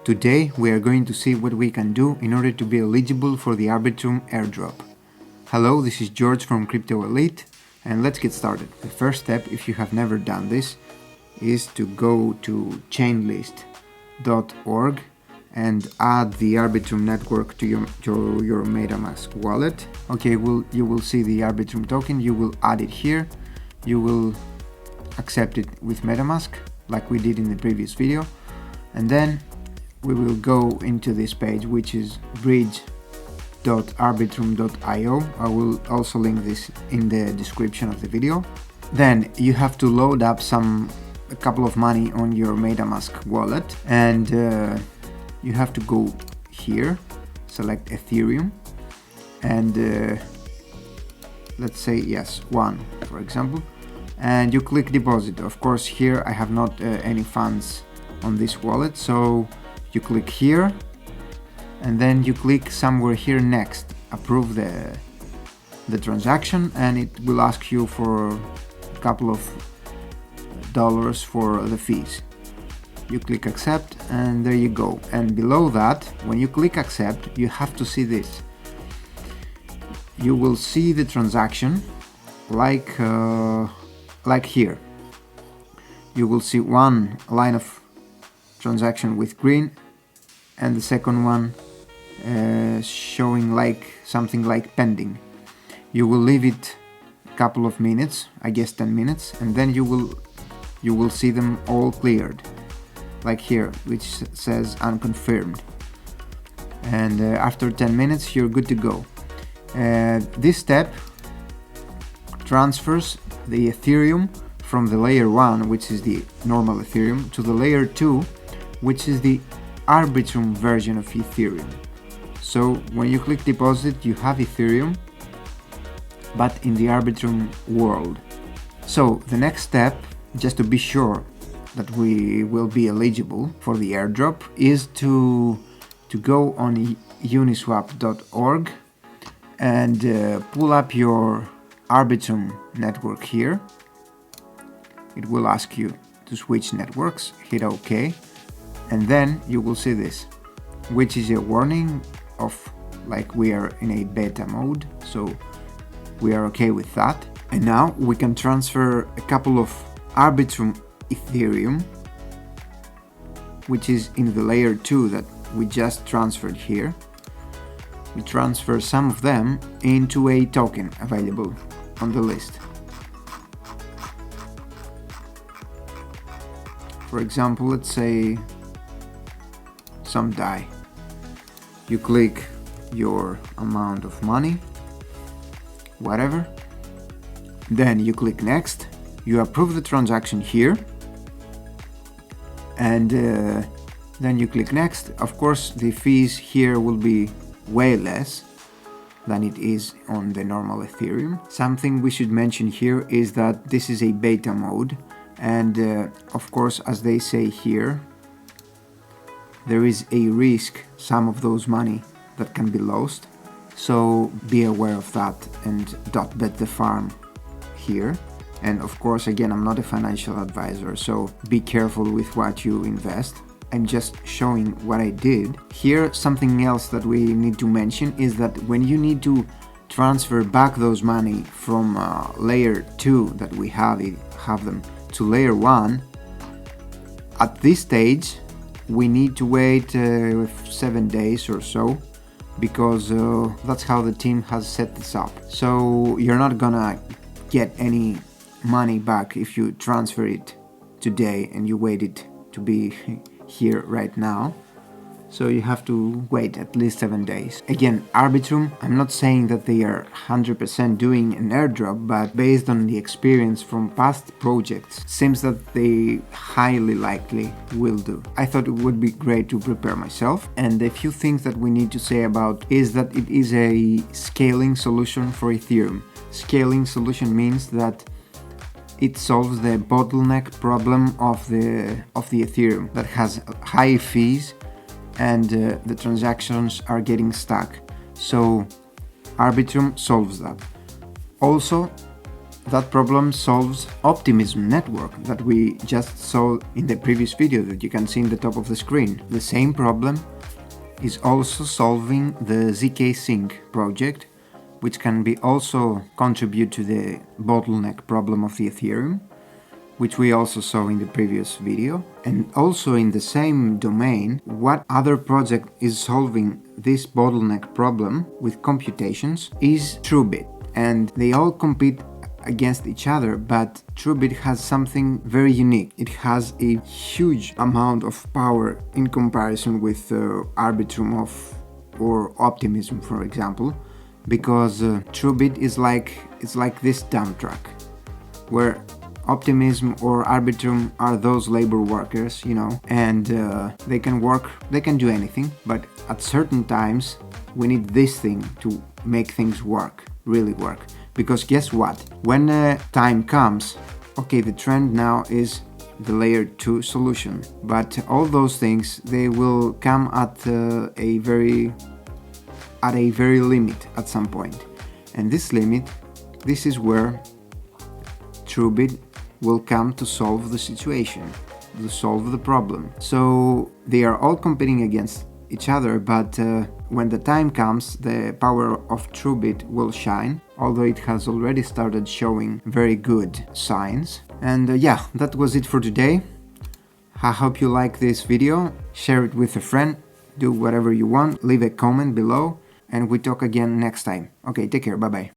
Today we are going to see what we can do in order to be eligible for the Arbitrum Airdrop. Hello, this is George from Crypto Elite, and let's get started. The first step, if you have never done this, is to go to chainlist.org and add the Arbitrum network to your MetaMask wallet. Okay, you will see the Arbitrum token, you will add it here, you will accept it with MetaMask like we did in the previous video, and then we will go into this page, which is bridge.arbitrum.io. I will also link this in the description of the video. Then you have to load up a couple of money on your MetaMask wallet, and you have to go here, select Ethereum, and let's say yes, 1 for example, and you click deposit. Of course here I have not any funds on this wallet, so you click here and then you click somewhere here next, approve the transaction, and it will ask you for a couple of dollars for the fees. You click accept and there you go. And below that, when you click accept, you have to see this. You will see the transaction like here. You will see one line of transaction with green and the second one showing like something like pending. You will leave it a couple of minutes, I guess 10 minutes, and then you will see them all cleared, like here, which says unconfirmed. And after 10 minutes you're good to go. This step transfers the Ethereum from the layer 1, which is the normal Ethereum, to the layer 2, which is the Arbitrum version of Ethereum. So when you click deposit, you have Ethereum, but in the Arbitrum world. So the next step, just to be sure that we will be eligible for the airdrop, is to go on uniswap.org and pull up your Arbitrum network here. It will ask you to switch networks, hit OK, and then you will see this, which is a warning of like we are in a beta mode, so we are okay with that. And now we can transfer a couple of Arbitrum Ethereum, which is in the layer 2 that we just transferred here. We transfer some of them into a token available on the list. For example, let's say some DAI. You click your amount of money, whatever, then you click next, you approve the transaction here, and then you click next. Of course the fees here will be way less than it is on the normal Ethereum. Something we should mention here is that this is a beta mode, and of course, as they say here, there is a risk, some of those money that can be lost, so be aware of that and don't bet the farm here. And of course, again, I'm not a financial advisor, so be careful with what you invest. I'm just showing what I did. Here, something else that we need to mention is that when you need to transfer back those money from layer 2 that we have them to layer 1, at this stage we need to wait 7 days or so, because that's how the team has set this up. So you're not gonna get any money back if you transfer it today and you wait it to be here right now. So you have to wait at least 7 days. Again, Arbitrum, I'm not saying that they are 100% doing an airdrop, but based on the experience from past projects, seems that they highly likely will do. I thought it would be great to prepare myself, and a few things that we need to say about is that it is a scaling solution for Ethereum. Scaling solution means that it solves the bottleneck problem of the Ethereum that has high fees and the transactions are getting stuck. So Arbitrum solves that. Also, that problem solves Optimism network that we just saw in the previous video that you can see in the top of the screen. The same problem is also solving the ZK Sync project, which can be also contribute to the bottleneck problem of the Ethereum, which we also saw in the previous video. And also in the same domain, what other project is solving this bottleneck problem with computations is TrueBit. And they all compete against each other, but TrueBit has something very unique. It has a huge amount of power in comparison with Arbitrum or Optimism, for example, because TrueBit is like this dump truck, where Optimism or Arbitrum are those labor workers, you know, and they can work, they can do anything, but at certain times we need this thing to make things work, really work. Because guess what? When time comes, okay, the trend now is the layer 2 solution, but all those things, they will come at a very limit at some point. And this limit, this is where TrueBit will come to solve the situation, to solve the problem. So they are all competing against each other, but when the time comes, the power of TrueBit will shine, although it has already started showing very good signs. And yeah, that was it for today. I hope you like this video. Share it with a friend, do whatever you want, leave a comment below, and we talk again next time. Okay, take care, bye bye.